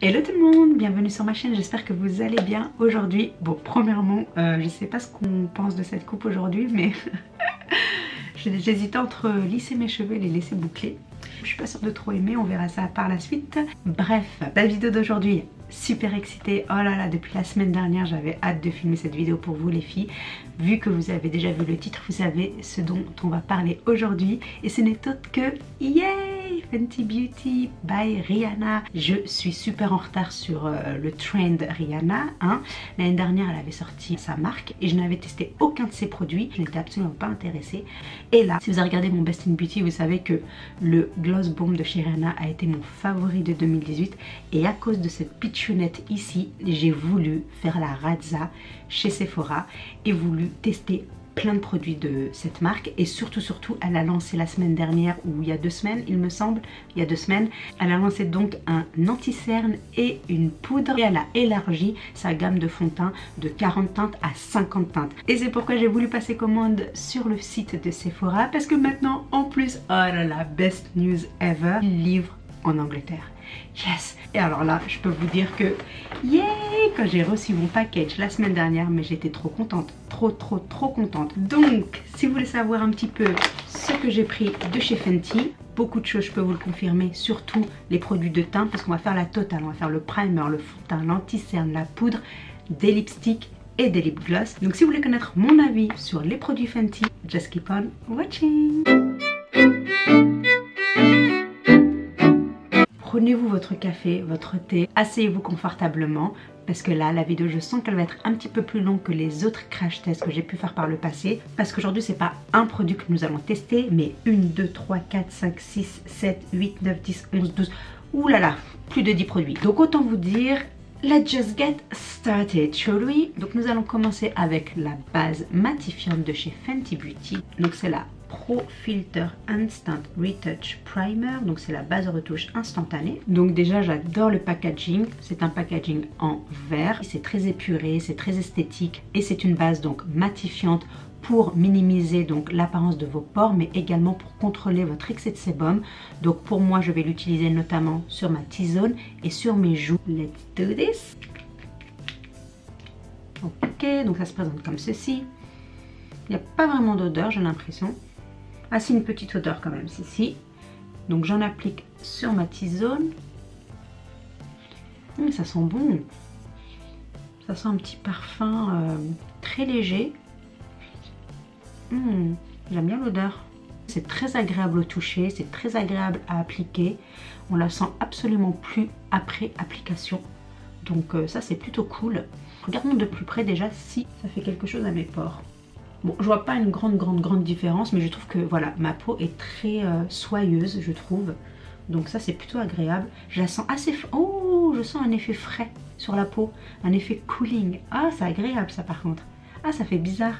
Hello tout le monde, bienvenue sur ma chaîne, j'espère que vous allez bien aujourd'hui. Bon, premièrement, je sais pas ce qu'on pense de cette coupe aujourd'hui, mais j'hésitais entre lisser mes cheveux et les laisser boucler. Je suis pas sûre de trop aimer, on verra ça par la suite. Bref, la vidéo d'aujourd'hui, super excitée. Oh là là, depuis la semaine dernière, j'avais hâte de filmer cette vidéo pour vous les filles. Vu que vous avez déjà vu le titre, vous savez ce dont on va parler aujourd'hui. Et ce n'est autre que Yay! Fenty Beauty by Rihanna. Je suis super en retard sur le trend Rihanna. L'année dernière, elle avait sorti sa marque et je n'avais testé aucun de ses produits. Je n'étais absolument pas intéressée. Et là, si vous avez regardé mon Best in Beauty, vous savez que le Gloss Bomb de chez Rihanna a été mon favori de 2018. Et à cause de cette pitchounette ici, j'ai voulu faire la razza chez Sephora et voulu tester plein de produits de cette marque. Et surtout elle a lancé la semaine dernière, ou il y a 2 semaines il me semble, il y a 2 semaines, elle a lancé donc un anti-cerne et une poudre, et elle a élargi sa gamme de fond de teint de 40 teintes à 50 teintes. Et c'est pourquoi j'ai voulu passer commande sur le site de Sephora, parce que maintenant en plus, oh là là, best news ever, livre en Angleterre. Yes! Et alors là, je peux vous dire que yeah! Quand j'ai reçu mon package la semaine dernière, mais j'étais trop contente, trop contente. Donc, si vous voulez savoir un petit peu ce que j'ai pris de chez Fenty, beaucoup de choses, je peux vous le confirmer, surtout les produits de teint, parce qu'on va faire la totale. On va faire le primer, le fond de teint, l'anti-cerne, la poudre, des lipsticks et des lip gloss. Donc si vous voulez connaître mon avis sur les produits Fenty, just keep on watching. Prenez-vous votre café, votre thé, asseyez-vous confortablement parce que là, la vidéo, je sens qu'elle va être un petit peu plus longue que les autres crash tests que j'ai pu faire par le passé, parce qu'aujourd'hui, c'est pas un produit que nous allons tester, mais 1, 2, 3, 4, 5, 6, 7, 8, 9, 10, 11, 12, oulala, plus de 10 produits. Donc autant vous dire, let's just get started, shall we? Donc nous allons commencer avec la base matifiante de chez Fenty Beauty. Donc c'est la Pro Filter Instant Retouch Primer, donc c'est la base de retouche instantanée. Donc déjà j'adore le packaging, c'est un packaging en verre, c'est très épuré, c'est très esthétique et c'est une base donc matifiante pour minimiser donc l'apparence de vos pores, mais également pour contrôler votre excès de sébum. Donc pour moi je vais l'utiliser notamment sur ma T-zone et sur mes joues. Let's do this. Ok, donc ça se présente comme ceci. Il n'y a pas vraiment d'odeur, j'ai l'impression. Ah, c'est une petite odeur quand même, ceci. Donc j'en applique sur ma T-zone. Ça sent bon. Ça sent un petit parfum très léger. J'aime bien l'odeur. C'est très agréable au toucher, c'est très agréable à appliquer. On la sent absolument plus après application. Donc ça c'est plutôt cool. Regardons de plus près déjà si ça fait quelque chose à mes pores. Bon, je vois pas une grande différence, mais je trouve que voilà, ma peau est très soyeuse, je trouve. Donc ça c'est plutôt agréable. Je la sens assez... Oh, je sens un effet frais sur la peau, un effet cooling. Ah, c'est agréable ça par contre. Ah, ça fait bizarre.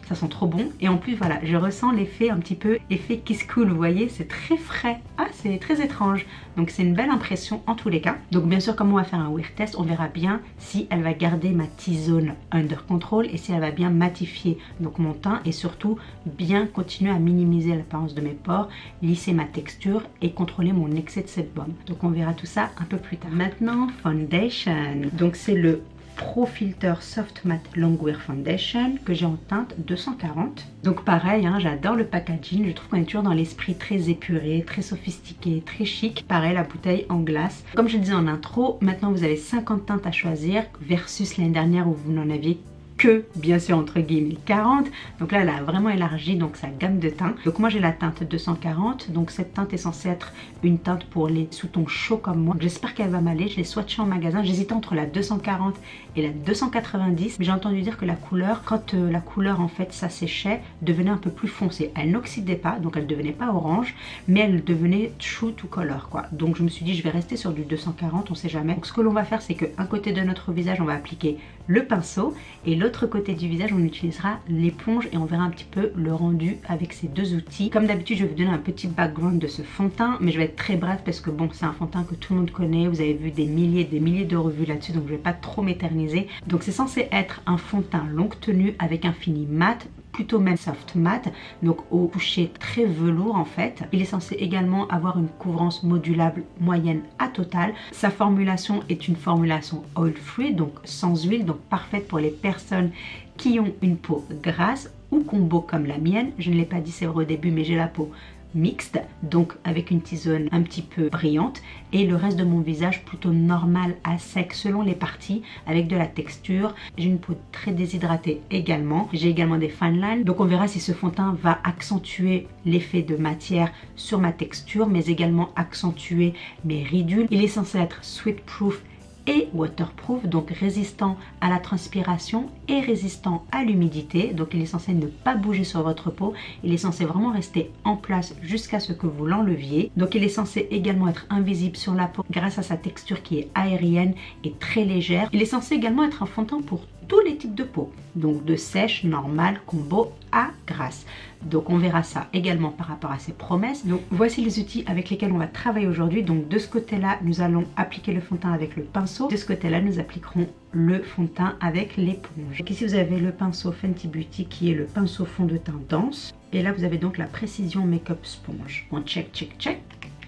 Ça sent trop bon. Et en plus voilà, je ressens l'effet un petit peu effet kiss cool, vous voyez, c'est très frais. Ah, c'est très étrange. Donc c'est une belle impression en tous les cas. Donc bien sûr, comme on va faire un wear test, on verra bien si elle va garder ma T-zone under control et si elle va bien matifier donc mon teint et surtout bien continuer à minimiser l'apparence de mes pores, lisser ma texture et contrôler mon excès de sébum. Donc on verra tout ça un peu plus tard. Maintenant, foundation. Donc c'est le Pro Filter Soft Matte Longwear Foundation que j'ai en teinte 240. Donc pareil, j'adore le packaging, je trouve qu'on est toujours dans l'esprit très épuré, très sophistiqué, très chic. Pareil, la bouteille en glace. Comme je le disais en intro, maintenant vous avez 50 teintes à choisir versus l'année dernière où vous n'en aviez que, bien sûr, entre guillemets 40. Donc là elle a vraiment élargi donc sa gamme de teintes. Donc moi j'ai la teinte 240, donc cette teinte est censée être une teinte pour les sous-tons chauds comme moi. J'espère qu'elle va m'aller. Je l'ai swatchée en magasin, j'hésitais entre la 240 et la 290, mais j'ai entendu dire que la couleur, quand la couleur en fait s'asséchait, devenait un peu plus foncée. Elle n'oxydait pas, donc elle devenait pas orange, mais elle devenait true to color quoi. Donc je me suis dit je vais rester sur du 240, on sait jamais. Donc ce que l'on va faire, c'est qu'un côté de notre visage on va appliquer le pinceau et l'autre côté du visage on utilisera l'éponge et on verra un petit peu le rendu avec ces deux outils. Comme d'habitude je vais vous donner un petit background de ce fond de teint, mais je vais être très bref parce que bon, c'est un fond de teint que tout le monde connaît, vous avez vu des milliers de revues là-dessus, donc je vais pas trop m'éterniser. Donc c'est censé être un fond de teint longue tenue avec un fini mat plutôt même soft matte, donc au toucher très velours en fait. Il est censé également avoir une couvrance modulable moyenne à totale. Sa formulation est une formulation oil free, donc sans huile, donc parfaite pour les personnes qui ont une peau grasse ou combo comme la mienne. Je ne l'ai pas dit c'est vrai au début, mais j'ai la peau mixte, donc avec une T-zone un petit peu brillante et le reste de mon visage plutôt normal à sec selon les parties avec de la texture. J'ai une peau très déshydratée également. J'ai également des fine lines, donc on verra si ce fond de teint va accentuer l'effet de matière sur ma texture mais également accentuer mes ridules. Il est censé être sweat proof et waterproof, donc résistant à la transpiration et résistant à l'humidité. Donc il est censé ne pas bouger sur votre peau, il est censé vraiment rester en place jusqu'à ce que vous l'enleviez. Donc il est censé également être invisible sur la peau grâce à sa texture qui est aérienne et très légère. Il est censé également être un fond de teint pour tous les types de peau, donc de sèche, normale, combo à grasse. Donc on verra ça également par rapport à ses promesses. Donc voici les outils avec lesquels on va travailler aujourd'hui. Donc de ce côté là nous allons appliquer le fond de teint avec le pinceau, de ce côté là nous appliquerons le fond de teint avec l'éponge. Donc ici vous avez le pinceau Fenty Beauty qui est le pinceau fond de teint dense, et là vous avez donc la Précision Makeup Sponge. On check.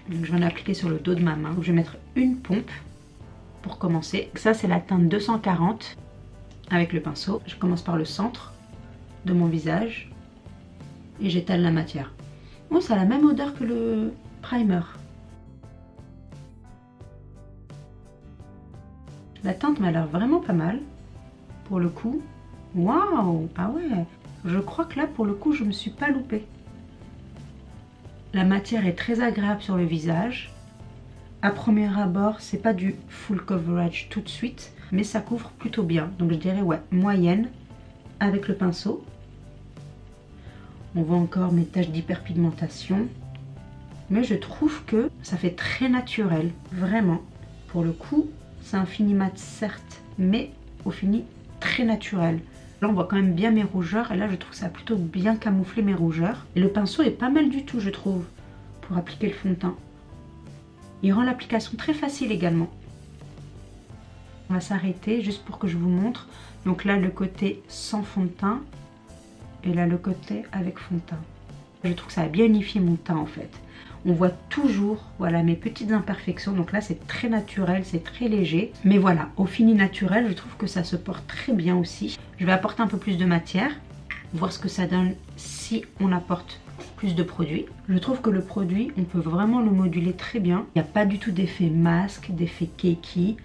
Donc je vais en appliquer sur le dos de ma main. Donc, je vais mettre une pompe pour commencer. Ça c'est la teinte 240 avec le pinceau. Je commence par le centre de mon visage et j'étale la matière. Oh, ça a la même odeur que le primer. La teinte m'a l'air vraiment pas mal pour le coup. Waouh, ah ouais, je crois que là pour le coup je me suis pas loupée. La matière est très agréable sur le visage. À premier abord, c'est pas du full coverage tout de suite, mais ça couvre plutôt bien. Donc je dirais ouais, moyenne avec le pinceau. On voit encore mes taches d'hyperpigmentation. Mais je trouve que ça fait très naturel, vraiment. Pour le coup, c'est un fini mat certes, mais au fini très naturel. Là on voit quand même bien mes rougeurs et là je trouve que ça a plutôt bien camouflé mes rougeurs. Et le pinceau est pas mal du tout je trouve pour appliquer le fond de teint. Il rend l'application très facile également. On va s'arrêter juste pour que je vous montre. Donc là le côté sans fond de teint et là le côté avec fond de teint. Je trouve que ça a bien unifié mon teint en fait. On voit toujours voilà, mes petites imperfections. Donc là c'est très naturel, c'est très léger. Mais voilà, au fini naturel, je trouve que ça se porte très bien aussi. Je vais apporter un peu plus de matière, voir ce que ça donne si on apporte plus de produit. Je trouve que le produit, on peut vraiment le moduler très bien. Il n'y a pas du tout d'effet masque, d'effet cakey.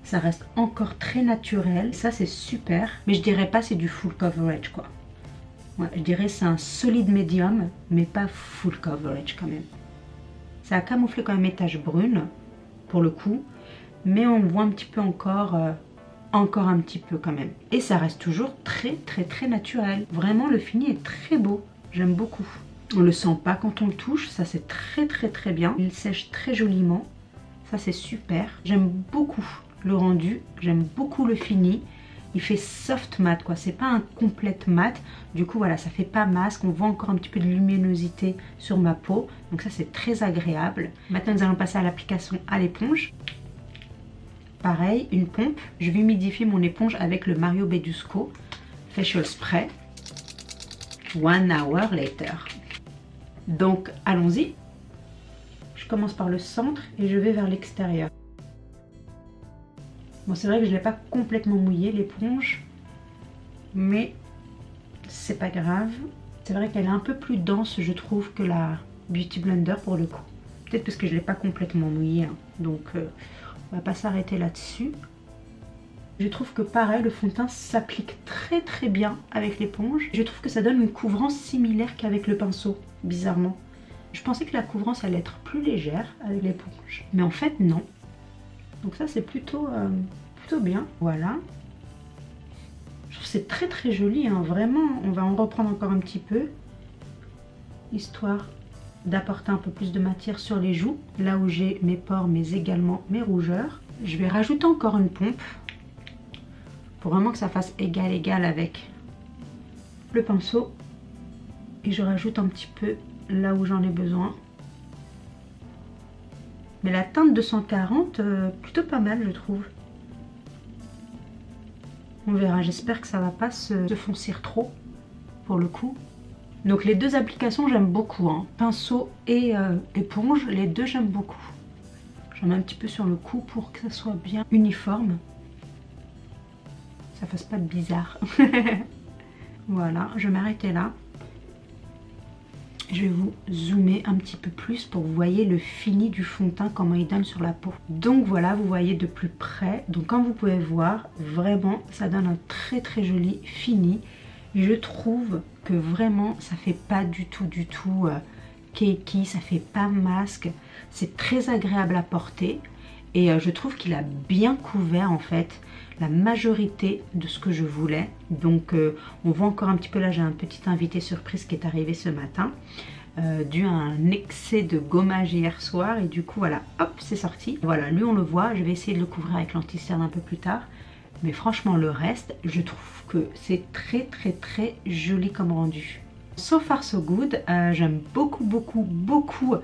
Ça reste encore très naturel. Ça c'est super. Mais je dirais pas c'est du full coverage quoi. Ouais, je dirais c'est un solide médium, mais pas full coverage quand même. Ça a camouflé quand même mes taches brunes, pour le coup. Mais on voit un petit peu encore un petit peu quand même. Et ça reste toujours très naturel. Vraiment, le fini est très beau. J'aime beaucoup. On le sent pas quand on le touche. Ça, c'est très bien. Il sèche très joliment. Ça, c'est super. J'aime beaucoup le rendu. J'aime beaucoup le fini. Il fait soft mat quoi, c'est pas un complète mat. Du coup voilà, ça fait pas masque. On voit encore un petit peu de luminosité sur ma peau. Donc ça c'est très agréable. Maintenant nous allons passer à l'application à l'éponge. Pareil, une pompe. Je vais humidifier mon éponge avec le Mario Badescu Facial Spray. 1 hour later. Donc allons-y. Je commence par le centre et je vais vers l'extérieur. Bon, c'est vrai que je ne l'ai pas complètement mouillé l'éponge, mais c'est pas grave. C'est vrai qu'elle est un peu plus dense, je trouve, que la Beauty Blender pour le coup. Peut-être parce que je ne l'ai pas complètement mouillée, hein. Donc on va pas s'arrêter là-dessus. Je trouve que pareil, le fond de teint s'applique très bien avec l'éponge. Je trouve que ça donne une couvrance similaire qu'avec le pinceau, bizarrement. Je pensais que la couvrance allait être plus légère avec l'éponge, mais en fait non. Donc ça c'est plutôt bien, voilà. Je trouve que c'est très joli, hein, vraiment. On va en reprendre encore un petit peu, histoire d'apporter un peu plus de matière sur les joues, là où j'ai mes pores, mais également mes rougeurs. Je vais rajouter encore une pompe, pour vraiment que ça fasse égal avec le pinceau. Et je rajoute un petit peu là où j'en ai besoin. Mais la teinte 240, plutôt pas mal je trouve. On verra, j'espère que ça va pas se foncir trop pour le coup. Donc les deux applications j'aime beaucoup, hein. Pinceau et éponge, les deux j'aime beaucoup. J'en mets un petit peu sur le cou pour que ça soit bien uniforme. Ça fasse pas de bizarre. Voilà, je vais m'arrêter là. Je vais vous zoomer un petit peu plus pour que vous voyez le fini du fond de teint, comment il donne sur la peau. Donc voilà, vous voyez de plus près. Donc comme vous pouvez voir, vraiment ça donne un très très joli fini. Et je trouve que vraiment ça fait pas du tout cakey, ça fait pas masque. C'est très agréable à porter. Et je trouve qu'il a bien couvert en fait la majorité de ce que je voulais. Donc on voit encore un petit peu, là j'ai un petit invité surprise qui est arrivé ce matin. Dû à un excès de gommage hier soir. Et du coup voilà, hop, c'est sorti. Voilà, lui on le voit, je vais essayer de le couvrir avec l'anti-cerne un peu plus tard. Mais franchement le reste, je trouve que c'est très très très joli comme rendu. So far so good, j'aime beaucoup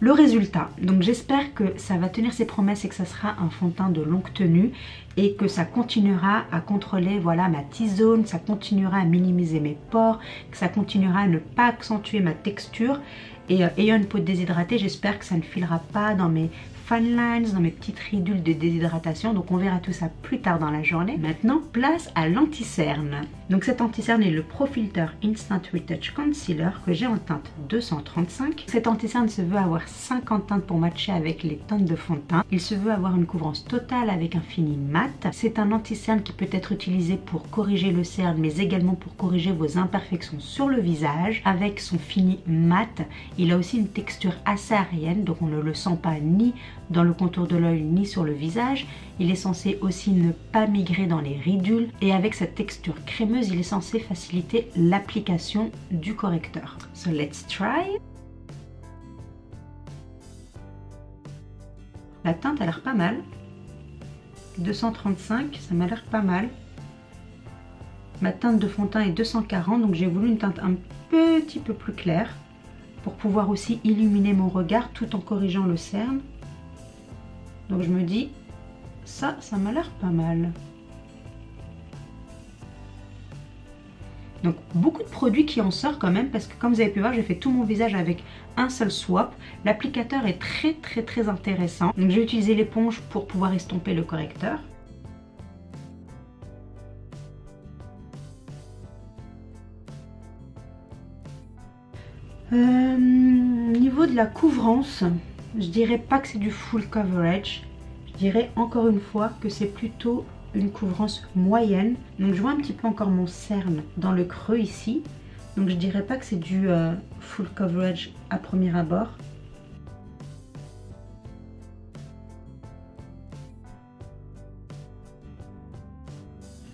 le résultat. Donc j'espère que ça va tenir ses promesses et que ça sera un fond de teint de longue tenue et que ça continuera à contrôler voilà ma T-zone, ça continuera à minimiser mes pores, que ça continuera à ne pas accentuer ma texture. Et ayant une peau déshydratée, j'espère que ça ne filera pas dans mes fine lines, dans mes petites ridules de déshydratation. Donc on verra tout ça plus tard dans la journée. Maintenant, place à l'anti-cerne. Donc cet anti-cerne est le Pro Filter Instant Retouch Concealer que j'ai en teinte 235. Cet anti-cerne se veut avoir 50 teintes pour matcher avec les teintes de fond de teint. Il se veut avoir une couvrance totale avec un fini mat. C'est un anti-cerne qui peut être utilisé pour corriger le cerne, mais également pour corriger vos imperfections sur le visage. Avec son fini mat, il a aussi une texture assez aérienne, donc on ne le sent pas ni dans le contour de l'œil ni sur le visage. Il est censé aussi ne pas migrer dans les ridules et avec cette texture crémeuse, il est censé faciliter l'application du correcteur. So let's try. La teinte a l'air pas mal. 235, ça m'a l'air pas mal. Ma teinte de fond de teint est 240, donc j'ai voulu une teinte un petit peu plus claire pour pouvoir aussi illuminer mon regard tout en corrigeant le cerne. Donc je me dis, ça m'a l'air pas mal. Donc beaucoup de produits qui en sortent quand même, parce que comme vous avez pu voir, j'ai fait tout mon visage avec un seul swap. L'applicateur est très intéressant. Donc j'ai utilisé l'éponge pour pouvoir estomper le correcteur. Niveau de la couvrance, je dirais pas que c'est du full coverage. Je dirais encore une fois que c'est plutôt une couvrance moyenne. Donc je vois un petit peu encore mon cerne dans le creux ici. Donc je dirais pas que c'est du full coverage à premier abord.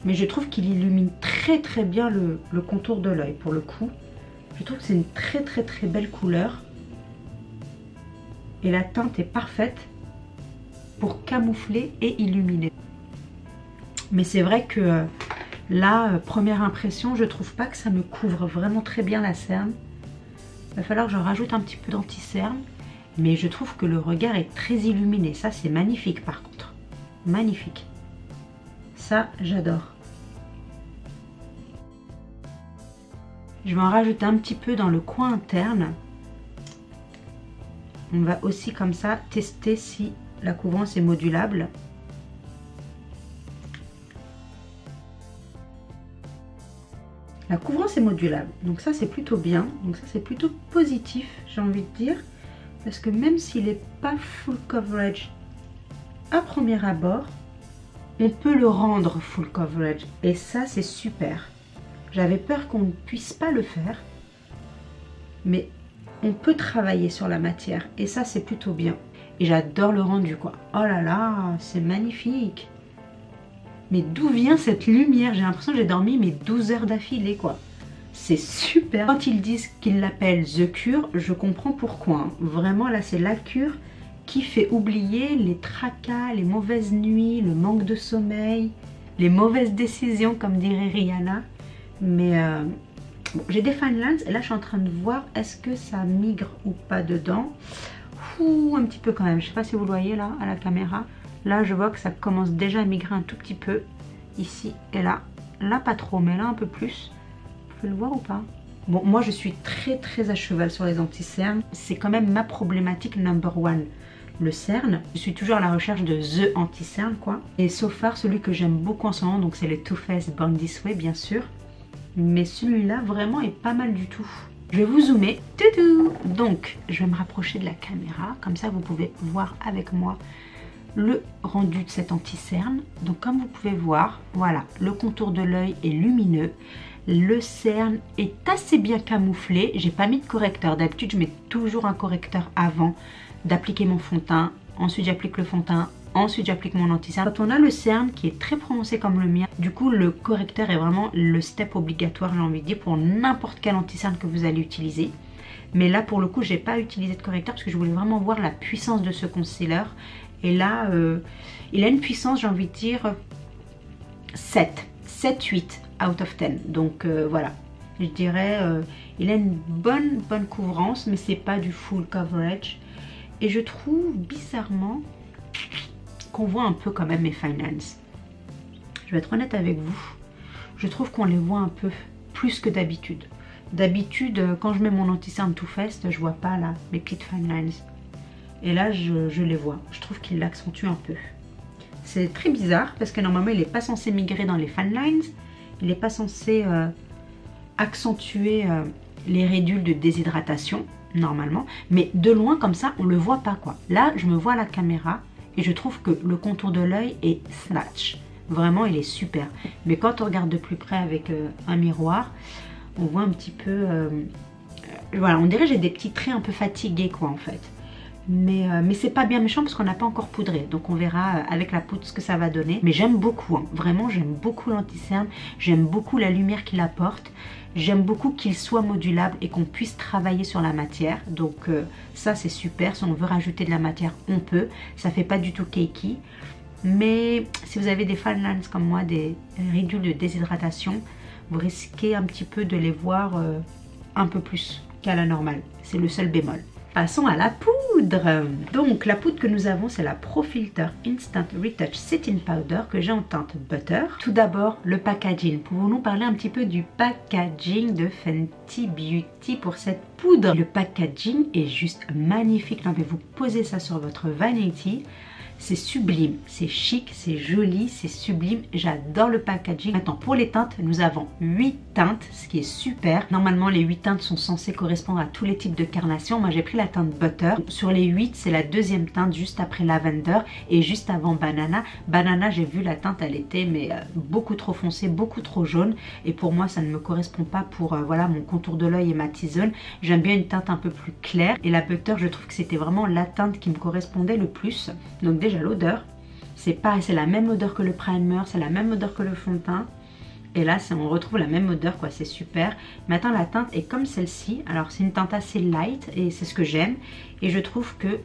Mais je trouve qu'il illumine très bien le contour de l'œil pour le coup. Je trouve que c'est une très belle couleur. Et la teinte est parfaite pour camoufler et illuminer. Mais c'est vrai que là, première impression, je trouve pas que ça me couvre vraiment très bien la cerne. Il va falloir que je rajoute un petit peu d'anti-cerne. Mais je trouve que le regard est très illuminé. Ça, c'est magnifique par contre. Magnifique. Ça, j'adore. Je vais en rajouter un petit peu dans le coin interne. On va aussi comme ça tester si la couvrance est modulable. La couvrance est modulable, donc ça c'est plutôt bien, donc ça c'est plutôt positif, j'ai envie de dire, parce que même s'il n'est pas full coverage à premier abord, on peut le rendre full coverage et ça c'est super. J'avais peur qu'on ne puisse pas le faire, mais on peut travailler sur la matière et ça c'est plutôt bien. Et j'adore le rendu quoi. Oh là là, c'est magnifique. Mais d'où vient cette lumière? J'ai l'impression que j'ai dormi mes 12 heures d'affilée quoi. C'est super. Quand ils disent qu'ils l'appellent The Cure, je comprends pourquoi. Hein. Vraiment là c'est la cure qui fait oublier les tracas, les mauvaises nuits, le manque de sommeil, les mauvaises décisions comme dirait Rihanna. Mais bon, j'ai des fine lines et là je suis en train de voir est-ce que ça migre ou pas dedans. Ouh, un petit peu quand même, je sais pas si vous le voyez là à la caméra. Là je vois que ça commence déjà à migrer un tout petit peu ici et là. Là pas trop mais là un peu plus. pouvez le voir ou pas? Bon, moi je suis très à cheval sur les anti-cernes. C'est quand même ma problématique number one, le cerne. Je suis toujours à la recherche de the anti-cerne quoi. Et so far, celui que j'aime beaucoup en ce moment, donc c'est le Too Faced Born This Way bien sûr. Mais celui-là vraiment est pas mal du tout. Je vais vous zoomer. Toutou! Donc, je vais me rapprocher de la caméra. Comme ça, vous pouvez voir avec moi le rendu de cet anti-cerne. Donc, comme vous pouvez voir, voilà, le contour de l'œil est lumineux. Le cerne est assez bien camouflé. J'ai pas mis de correcteur. D'habitude, je mets toujours un correcteur avant d'appliquer mon fond de teint. Ensuite, j'applique le fond de teint. Ensuite, j'applique mon anti-cerne. Quand on a le cerne qui est très prononcé comme le mien, du coup, le correcteur est vraiment le step obligatoire, j'ai envie de dire, pour n'importe quel anti-cerne que vous allez utiliser. Mais là, pour le coup, j'ai pas utilisé de correcteur parce que je voulais vraiment voir la puissance de ce concealer. Et là, il a une puissance, j'ai envie de dire, 7, 8 out of 10. Donc voilà, je dirais, il a une bonne couvrance, mais c'est pas du full coverage. Et je trouve bizarrement qu'on voit un peu quand même mes fine lines. Je vais être honnête avec vous, je trouve qu'on les voit un peu plus que d'habitude. D'habitude, quand je mets mon anti-cerne Too Faced, je vois pas là mes petites fine lines. Et là, je les vois. Je trouve qu'il l'accentue un peu. C'est très bizarre parce que normalement, il n'est pas censé migrer dans les fine lines. Il n'est pas censé accentuer les ridules de déshydratation, normalement. Mais de loin, comme ça, on le voit pas quoi. Là, je me vois à la caméra. Et je trouve que le contour de l'œil est snatch. Vraiment, il est super. Mais quand on regarde de plus près avec un miroir, on voit un petit peu... voilà, on dirait que j'ai des petits traits un peu fatigués, quoi, en fait. Mais c'est pas bien méchant parce qu'on n'a pas encore poudré. Donc on verra avec la poudre ce que ça va donner. Mais j'aime beaucoup, hein. Vraiment, j'aime beaucoup l'anti-cerne. J'aime beaucoup la lumière qu'il apporte. J'aime beaucoup qu'il soit modulable et qu'on puisse travailler sur la matière. Donc ça c'est super. Si on veut rajouter de la matière, on peut. Ça fait pas du tout cakey. Mais si vous avez des fine lines comme moi, des ridules de déshydratation, vous risquez un petit peu de les voir un peu plus qu'à la normale. C'est le seul bémol. Passons à la poudre. Donc la poudre que nous avons, c'est la Pro Filter Instant Retouch Setting Powder que j'ai en teinte Butter. Tout d'abord, le packaging. Pouvons-nous parler un petit peu du packaging de Fenty Beauty pour cette poudre? Le packaging est juste magnifique. Vous posez ça sur votre vanity. C'est sublime, c'est chic, c'est joli, c'est sublime. J'adore le packaging. Maintenant, pour les teintes, nous avons 8 teintes, ce qui est super. Normalement, les 8 teintes sont censées correspondre à tous les types de carnation. Moi, j'ai pris la teinte Butter. Sur les 8, c'est la deuxième teinte, juste après Lavender et juste avant Banana. Banana, j'ai vu la teinte, elle était mais beaucoup trop foncée, beaucoup trop jaune. Et pour moi, ça ne me correspond pas pour voilà, mon contour de l'œil et ma T-zone. J'aime bien une teinte un peu plus claire. Et la Butter, je trouve que c'était vraiment la teinte qui me correspondait le plus. Donc déjà l'odeur, c'est pareil, c'est la même odeur que le primer, c'est la même odeur que le fond de teint. Et là, on retrouve la même odeur, quoi, c'est super. Maintenant, la teinte est comme celle-ci. Alors, c'est une teinte assez light et c'est ce que j'aime. Et je trouve que,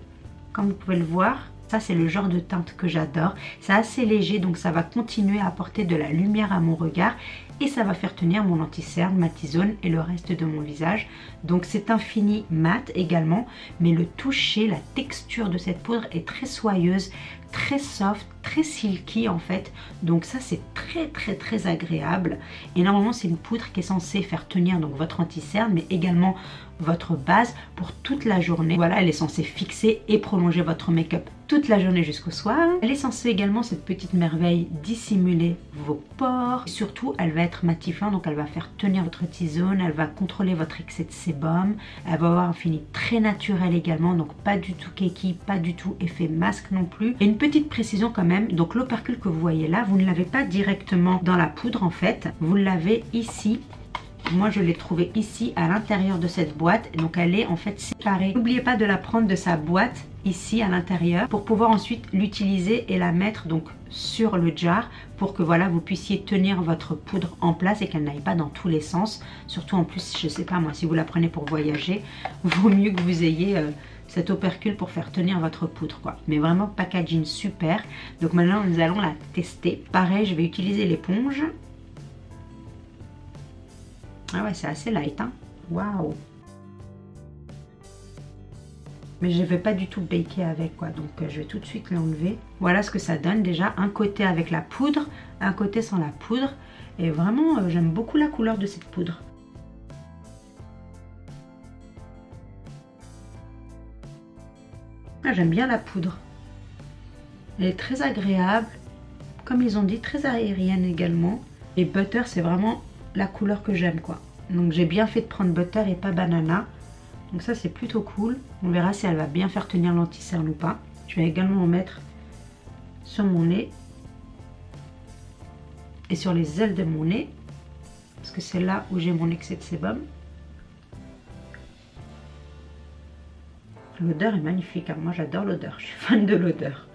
comme vous pouvez le voir, ça, c'est le genre de teinte que j'adore. C'est assez léger, donc ça va continuer à apporter de la lumière à mon regard. Et ça va faire tenir mon anti-cerne, ma T-zone et le reste de mon visage. Donc c'est un fini mat également, mais le toucher, la texture de cette poudre est très soyeuse, très soft, très silky en fait. Donc ça c'est très agréable. Et normalement c'est une poudre qui est censée faire tenir donc votre anti-cerne, mais également votre base pour toute la journée. Voilà, elle est censée fixer et prolonger votre make-up toute la journée jusqu'au soir. Elle est censée également, cette petite merveille, dissimuler vos pores. Et surtout, elle va être matifiante, donc elle va faire tenir votre T-zone, elle va contrôler votre excès de sébum. Elle va avoir un fini très naturel également, donc pas du tout cakey, pas du tout effet masque non plus. Et une petite précision quand même, donc l'opercule que vous voyez là, vous ne l'avez pas directement dans la poudre en fait, vous l'avez ici. Moi je l'ai trouvé ici à l'intérieur de cette boîte, donc elle est en fait séparée. N'oubliez pas de la prendre de sa boîte ici à l'intérieur pour pouvoir ensuite l'utiliser et la mettre donc sur le jar pour que voilà vous puissiez tenir votre poudre en place et qu'elle n'aille pas dans tous les sens. Surtout en plus, je sais pas moi, si vous la prenez pour voyager, vaut mieux que vous ayez cet opercule pour faire tenir votre poudre quoi. Mais vraiment packaging super. Donc maintenant nous allons la tester. Pareil, je vais utiliser l'éponge. Ah ouais, c'est assez light, hein. Waouh. Mais je ne vais pas du tout baker avec, quoi. Donc, je vais tout de suite l'enlever. Voilà ce que ça donne déjà. Un côté avec la poudre, un côté sans la poudre. Et vraiment, j'aime beaucoup la couleur de cette poudre. Ah, j'aime bien la poudre. Elle est très agréable. Comme ils ont dit, très aérienne également. Et butter, c'est vraiment la couleur que j'aime, quoi. Donc j'ai bien fait de prendre butter et pas banana. Donc ça, c'est plutôt cool. On verra si elle va bien faire tenir l'anti-cerne ou pas. Je vais également en mettre sur mon nez. Et sur les ailes de mon nez. Parce que c'est là où j'ai mon excès de sébum. L'odeur est magnifique, hein. Moi j'adore l'odeur, je suis fan de l'odeur.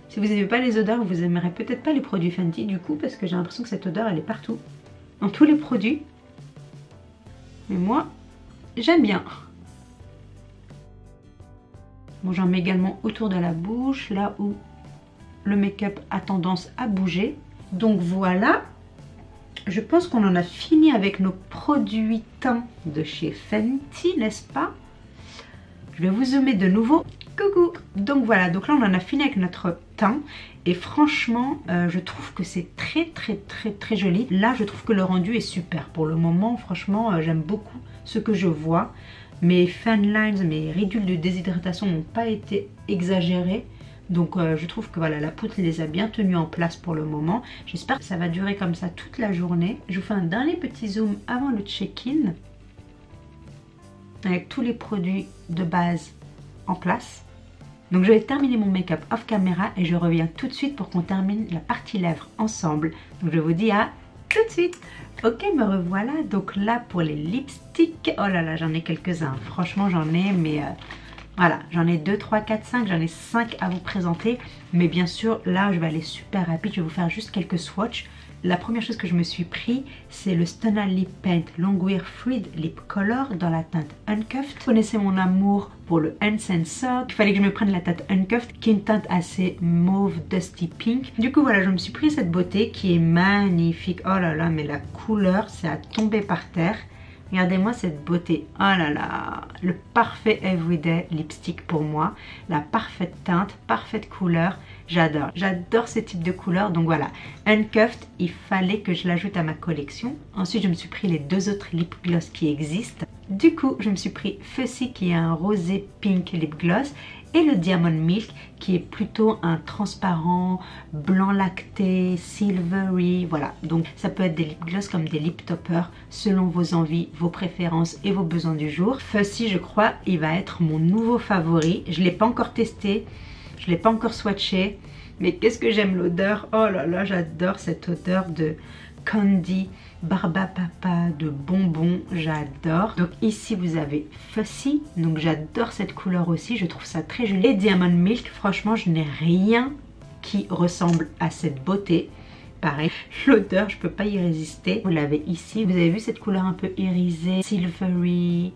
Si vous n'aimez pas les odeurs, vous aimerez peut-être pas les produits Fenty du coup, parce que j'ai l'impression que cette odeur elle est partout, dans tous les produits. Mais moi, j'aime bien. Bon, j'en mets également autour de la bouche, là où le make-up a tendance à bouger. Donc voilà, je pense qu'on en a fini avec nos produits teints de chez Fenty, n'est-ce pas? Je vais vous zoomer de nouveau. Coucou! Donc voilà, donc là on en a fini avec notre teint. Et franchement, je trouve que c'est très joli. Là, je trouve que le rendu est super. Pour le moment, franchement, j'aime beaucoup ce que je vois. Mes fan lines, mes ridules de déshydratation n'ont pas été exagérées. Donc je trouve que voilà, la poudre les a bien tenues en place pour le moment. J'espère que ça va durer comme ça toute la journée. Je vous fais un dernier petit zoom avant le check-in. Avec tous les produits de base en place. Donc je vais terminer mon make-up off caméra et je reviens tout de suite pour qu'on termine la partie lèvres ensemble. Donc je vous dis à tout de suite. Ok, me revoilà. Donc là pour les lipsticks, oh là là, j'en ai quelques-uns. Franchement j'en ai, mais voilà, j'en ai 2, 3, 4, 5. J'en ai 5 à vous présenter. Mais bien sûr, là je vais aller super rapide. Je vais vous faire juste quelques swatchs. La première chose que je me suis pris, c'est le Stunna Lip Paint Longwear Freed Lip Color dans la teinte Uncuffed. Vous connaissez mon amour pour le Uncensored. Il fallait que je me prenne la teinte Uncuffed, qui est une teinte assez mauve, dusty pink. Du coup, voilà, je me suis pris cette beauté qui est magnifique. Oh là là, mais la couleur, c'est à tomber par terre. Regardez-moi cette beauté. Oh là là, le parfait everyday lipstick pour moi. La parfaite teinte, parfaite couleur. J'adore. J'adore ce type de couleur. Donc voilà, Uncuffed, il fallait que je l'ajoute à ma collection. Ensuite, je me suis pris les 2 autres lip gloss qui existent. Du coup, je me suis pris Fussy qui est un rosé pink lip gloss. Et le Diamond Milk qui est plutôt un transparent, blanc lacté, silvery, voilà. Donc ça peut être des lip gloss comme des lip toppers selon vos envies, vos préférences et vos besoins du jour. Fussy, je crois, il va être mon nouveau favori. Je ne l'ai pas encore testé, je ne l'ai pas encore swatché, mais qu'est-ce que j'aime l'odeur. Oh là là, j'adore cette odeur de candy, Barbapapa, de bonbons, j'adore. Donc ici vous avez Fussy, donc j'adore cette couleur aussi, je trouve ça très joli. Et Diamond Milk, franchement je n'ai rien qui ressemble à cette beauté. Pareil, l'odeur, je peux pas y résister. Vous l'avez ici, vous avez vu cette couleur un peu irisée, silvery,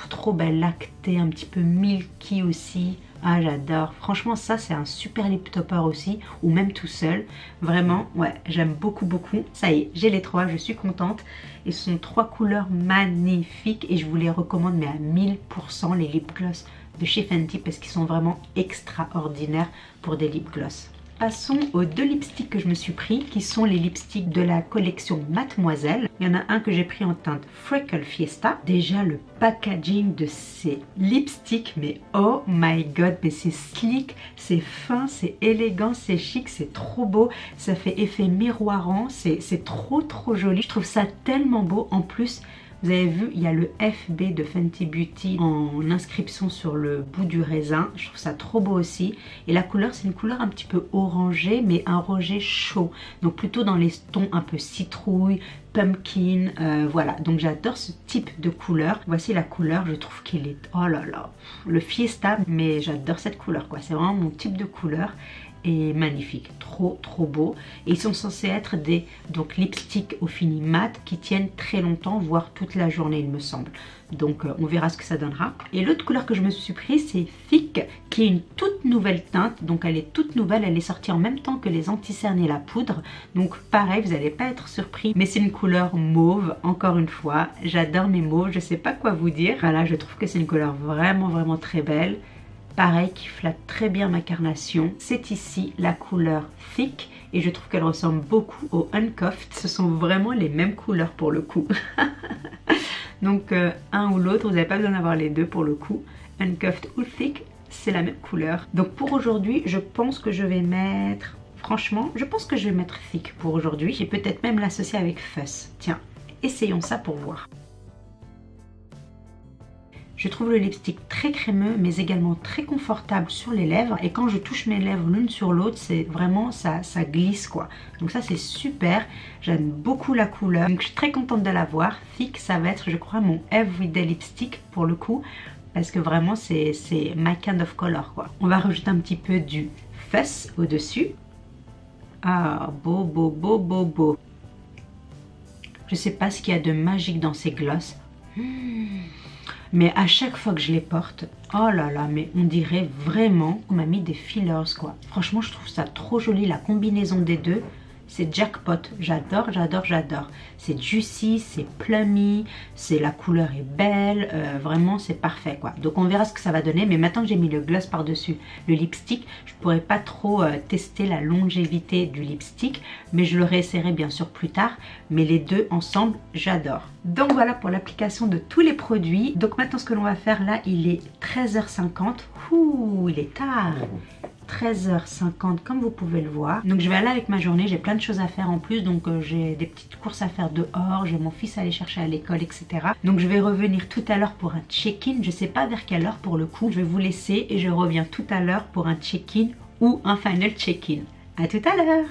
trop belle, lactée, un petit peu milky aussi. Ah, j'adore. Franchement, ça, c'est un super lip topper aussi, ou même tout seul. Vraiment, ouais, j'aime beaucoup. Ça y est, j'ai les 3, je suis contente. Et ce sont 3 couleurs magnifiques et je vous les recommande, mais à 1000% les lip gloss de chez Fenty parce qu'ils sont vraiment extraordinaires pour des lip gloss. Passons aux 2 lipsticks que je me suis pris, qui sont les lipsticks de la collection Mademoiselle. Il y en a un que j'ai pris en teinte Freckle Fiesta. Déjà le packaging de ces lipsticks, mais oh my god, mais c'est slick, c'est fin, c'est élégant, c'est chic, c'est trop beau. Ça fait effet miroirant, c'est trop joli. Je trouve ça tellement beau. En plus, vous avez vu, il y a le FB de Fenty Beauty en inscription sur le bout du raisin. Je trouve ça trop beau aussi. Et la couleur, c'est une couleur un petit peu orangée, mais un orangé chaud. Donc plutôt dans les tons un peu citrouille, pumpkin, voilà. Donc j'adore ce type de couleur. Voici la couleur, je trouve qu'il est, oh là là, le Fiesta, mais j'adore cette couleur, quoi. C'est vraiment mon type de couleur. Et magnifique, trop beau. Et ils sont censés être des lipsticks au fini mat qui tiennent très longtemps, voire toute la journée il me semble. Donc on verra ce que ça donnera. Et l'autre couleur que je me suis prise, c'est Thick, qui est une toute nouvelle teinte. Donc elle est toute nouvelle, elle est sortie en même temps que les anti-cernes et la poudre. Donc pareil, vous n'allez pas être surpris. Mais c'est une couleur mauve, encore une fois. J'adore mes mauves, je sais pas quoi vous dire. Voilà, je trouve que c'est une couleur vraiment très belle. Pareil, qui flatte très bien ma carnation. C'est ici la couleur Thick et je trouve qu'elle ressemble beaucoup au Uncuffed. Ce sont vraiment les mêmes couleurs pour le coup. Donc un ou l'autre, vous n'avez pas besoin d'avoir les deux pour le coup. Uncuffed ou Thick, c'est la même couleur. Donc pour aujourd'hui, je pense que je vais mettre... Franchement, je pense que je vais mettre Thick pour aujourd'hui. Et peut-être même l'associer avec Fuss. Tiens, essayons ça pour voir. Je trouve le lipstick très crémeux mais également très confortable sur les lèvres. Et quand je touche mes lèvres l'une sur l'autre, c'est vraiment ça glisse quoi. Donc ça c'est super. J'aime beaucoup la couleur. Donc je suis très contente de l'avoir. Thick, ça va être je crois mon everyday lipstick pour le coup. Parce que vraiment c'est my kind of color quoi. On va rajouter un petit peu du Fuss au-dessus. Ah, beau, beau, beau, beau, beau. Je sais pas ce qu'il y a de magique dans ces glosses. Mais à chaque fois que je les porte, oh là là, mais on dirait vraiment qu'on m'a mis des fillers quoi. Franchement, je trouve ça trop joli, la combinaison des deux. C'est jackpot, j'adore, j'adore, j'adore. C'est juicy, c'est plummy, la couleur est belle, vraiment c'est parfait quoi. Donc on verra ce que ça va donner, mais maintenant que j'ai mis le gloss par-dessus le lipstick, je pourrais pas trop tester la longévité du lipstick, mais je le réessayerai bien sûr plus tard. Mais les deux ensemble, j'adore. Donc voilà pour l'application de tous les produits. Donc maintenant ce que l'on va faire là, il est 13h50. Ouh, il est tard. 13h50 comme vous pouvez le voir. Donc je vais aller avec ma journée, j'ai plein de choses à faire en plus. Donc j'ai des petites courses à faire dehors, j'ai mon fils à aller chercher à l'école, etc. Donc je vais revenir tout à l'heure pour un check-in. Je sais pas vers quelle heure pour le coup. Je vais vous laisser et je reviens tout à l'heure pour un check-in ou un final check-in. À tout à l'heure.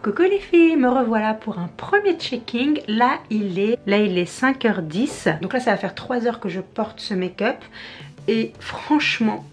Coucou les filles, me revoilà pour un premier checking. Là il est 5h10. Donc là ça va faire 3 heures que je porte ce make-up. Et franchement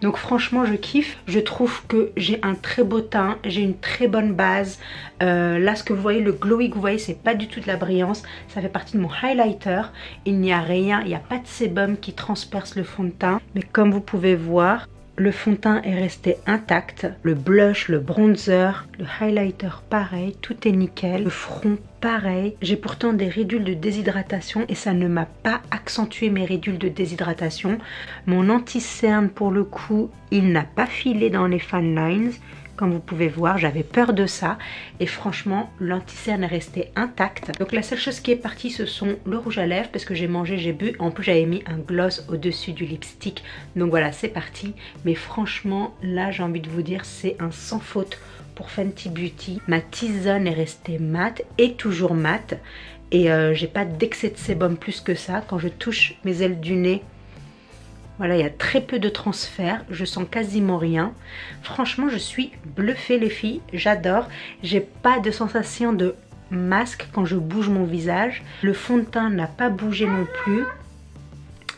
je kiffe. Je trouve que j'ai un très beau teint, j'ai une très bonne base. Là ce que vous voyez, le glowy que vous voyez, c'est pas du tout de la brillance. Ça fait partie de mon highlighter. Il n'y a rien, il n'y a pas de sébum qui transperce le fond de teint. Mais comme vous pouvez voir, le fond de teint est resté intact, le blush, le bronzer, le highlighter pareil, tout est nickel, le front pareil. J'ai pourtant des ridules de déshydratation et ça ne m'a pas accentué mes ridules de déshydratation. Mon anti-cerne pour le coup, il n'a pas filé dans les fan lines. Comme vous pouvez voir, j'avais peur de ça et franchement l'anti-cerne est resté intact. Donc la seule chose qui est partie, ce sont le rouge à lèvres parce que j'ai mangé, j'ai bu. En plus j'avais mis un gloss au dessus du lipstick. Donc voilà, c'est parti. Mais franchement là j'ai envie de vous dire, c'est un sans faute pour Fenty Beauty. Ma T-zone est restée mate et toujours mate. Et j'ai pas d'excès de sébum plus que ça. Quand je touche mes ailes du nez, voilà, il y a très peu de transfert, je sens quasiment rien. Franchement, je suis bluffée les filles, j'adore. J'ai pas de sensation de masque quand je bouge mon visage. Le fond de teint n'a pas bougé non plus.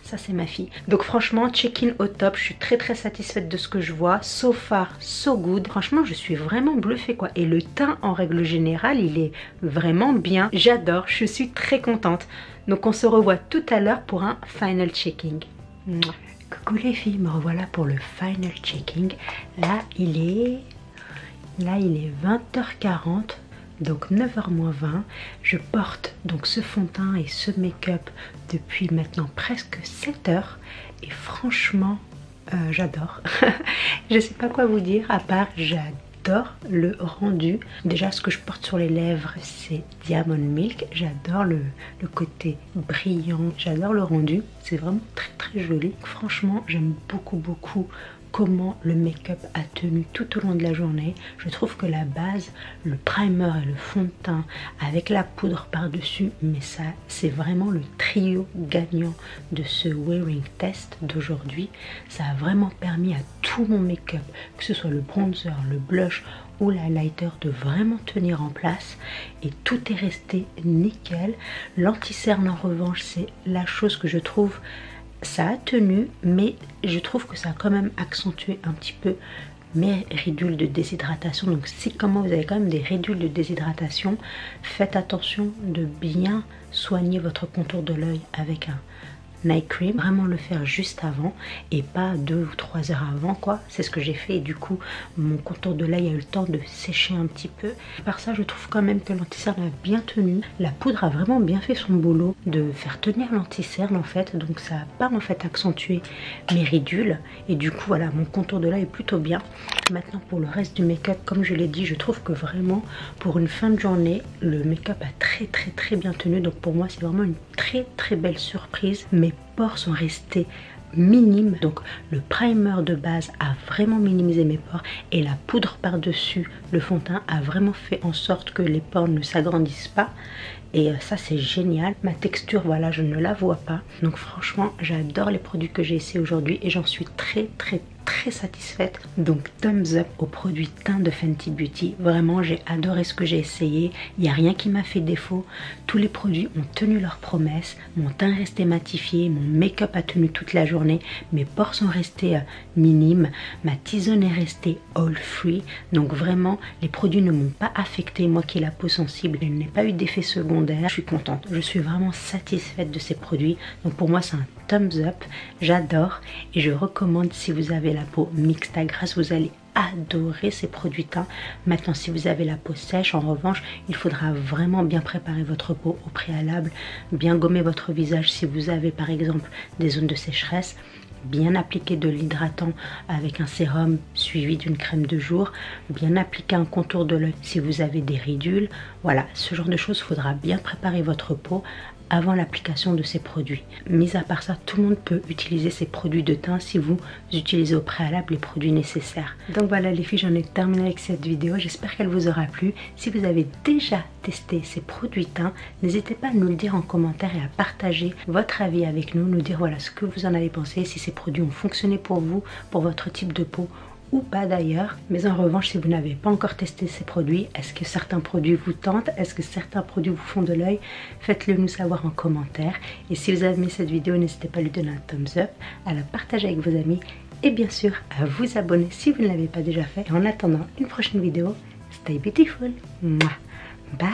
Ça c'est ma fille. Donc franchement, check-in au top, je suis très satisfaite de ce que je vois. So far, so good. Franchement, je suis vraiment bluffée quoi. Et le teint en règle générale, il est vraiment bien. J'adore, je suis très contente. Donc on se revoit tout à l'heure pour un final checking. Coucou les filles, me revoilà pour le final checking. Là il est 20h40, donc 9h moins 20. Je porte donc ce fond de teint et ce make-up depuis maintenant presque 7 heures et franchement j'adore. Je sais pas quoi vous dire à part j'adore le rendu. Déjà ce que je porte sur les lèvres c'est Diamond Milk. J'adore le côté brillant, j'adore le rendu. C'est vraiment très joli. Franchement j'aime beaucoup comment le make-up a tenu tout au long de la journée. Je trouve que la base, le primer et le fond de teint avec la poudre par-dessus, mais ça c'est vraiment le trio gagnant de ce wearing test d'aujourd'hui. Ça a vraiment permis à tout mon make-up, que ce soit le bronzer, le blush ou l'highlighter, de vraiment tenir en place et tout est resté nickel. L'anti-cerne en revanche, c'est la chose que je trouve, ça a tenu, mais je trouve que ça a quand même accentué un petit peu mes ridules de déshydratation. Donc si comment vous avez quand même des ridules de déshydratation, faites attention de bien soigner votre contour de l'œil avec night cream. Vraiment le faire juste avant et pas 2 ou 3 heures avant quoi. C'est ce que j'ai fait et du coup mon contour de l'œil a eu le temps de sécher un petit peu. Par ça je trouve quand même que l'anti-cerne a bien tenu. La poudre a vraiment bien fait son boulot de faire tenir l'anti-cerne en fait. Donc ça n'a pas en fait accentué mes ridules. Et du coup voilà, mon contour de l'œil est plutôt bien. Maintenant pour le reste du make-up, comme je l'ai dit, je trouve que vraiment pour une fin de journée, le make-up a très bien tenu. Donc pour moi c'est vraiment une très belle surprise. Mes pores sont restés minimes, donc le primer de base a vraiment minimisé mes pores et la poudre par dessus le fond de teint a vraiment fait en sorte que les pores ne s'agrandissent pas. Et ça c'est génial. Ma texture voilà, je ne la vois pas. Donc franchement j'adore les produits que j'ai essayés aujourd'hui et j'en suis très satisfaite. Donc thumbs up aux produits teint de Fenty Beauty. Vraiment j'ai adoré ce que j'ai essayé. Il n'y a rien qui m'a fait défaut. Tous les produits ont tenu leurs promesses. Mon teint est resté matifié. Mon make-up a tenu toute la journée. Mes pores sont restés minimes. Ma tisane est restée all free. Donc vraiment les produits ne m'ont pas affecté. Moi qui ai la peau sensible, je n'ai pas eu d'effet secondaire. Je suis contente. Je suis vraiment satisfaite de ces produits. Donc pour moi c'est un thumbs up. J'adore et je recommande si vous avez la peau mixte à grasse, vous allez adorer ces produits teint. Maintenant si vous avez la peau sèche, en revanche il faudra vraiment bien préparer votre peau au préalable, bien gommer votre visage si vous avez par exemple des zones de sécheresse, bien appliquer de l'hydratant avec un sérum suivi d'une crème de jour, bien appliquer un contour de l'œil si vous avez des ridules. Voilà, ce genre de choses, il faudra bien préparer votre peau avant l'application de ces produits. Mis à part ça, tout le monde peut utiliser ces produits de teint si vous utilisez au préalable les produits nécessaires. Donc voilà les filles, j'en ai terminé avec cette vidéo. J'espère qu'elle vous aura plu. Si vous avez déjà testé ces produits teint, n'hésitez pas à nous le dire en commentaire et à partager votre avis avec nous, nous dire voilà ce que vous en avez pensé, si ces produits ont fonctionné pour vous, pour votre type de peau ou pas d'ailleurs. Mais en revanche, si vous n'avez pas encore testé ces produits, est-ce que certains produits vous tentent, est-ce que certains produits vous font de l'œil, faites-le nous savoir en commentaire. Et si vous avez aimé cette vidéo, n'hésitez pas à lui donner un thumbs up, à la partager avec vos amis et bien sûr à vous abonner si vous ne l'avez pas déjà fait. Et en attendant une prochaine vidéo, stay beautiful. Bye.